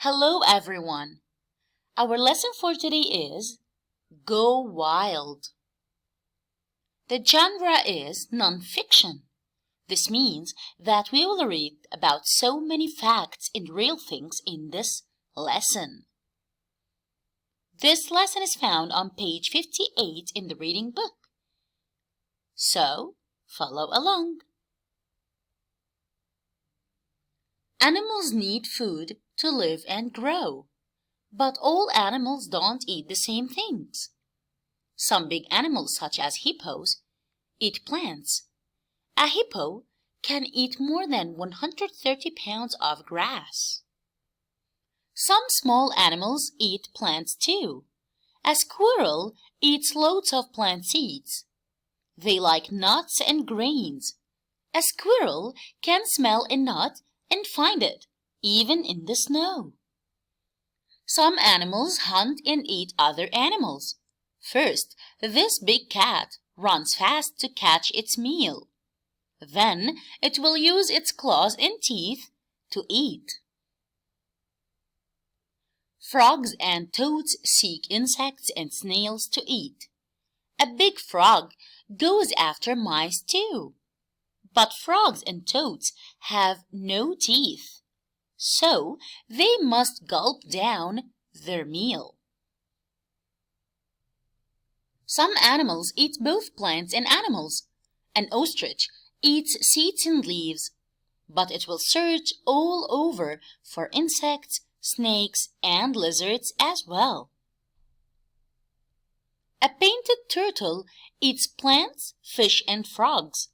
Hello everyone. Our lesson for today is Go Wild. The genre is non-fiction. This means that we will read about so many facts and real things in this lesson. This lesson is found on page 58 in the reading book. So, follow along. Animals need food to live and grow, but all animals don't eat the same things. Some big animals, such as hippos, eat plants. A hippo can eat more than 130 pounds of grass. Some small animals eat plants too. A squirrel eats loads of plant seeds. They like nuts and grains. A squirrel can smell a nut and find it, even in the snow. Some animals hunt and eat other animals. First, this big cat runs fast to catch its meal. Then, it will use its claws and teeth to eat. Frogs and toads seek insects and snails to eat. A big frog goes after mice too. But frogs and toads have no teeth, so they must gulp down their meal. Some animals eat both plants and animals. An ostrich eats seeds and leaves, but it will search all over for insects, snakes, and lizards as well. A painted turtle eats plants, fish, and frogs.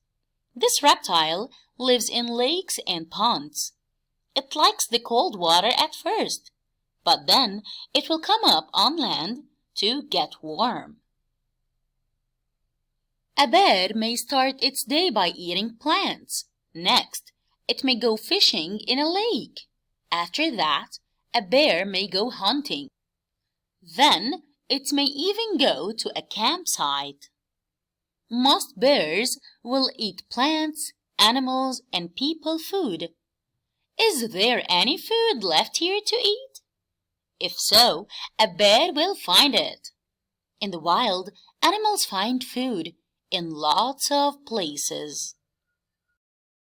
This reptile lives in lakes and ponds. It likes the cold water at first, but then it will come up on land to get warm. A bear may start its day by eating plants. Next, it may go fishing in a lake. After that, a bear may go hunting. Then, it may even go to a campsite. Most bears will eat plants, animals, and people food. Is there any food left here to eat? If so, a bear will find it. In the wild, animals find food in lots of places.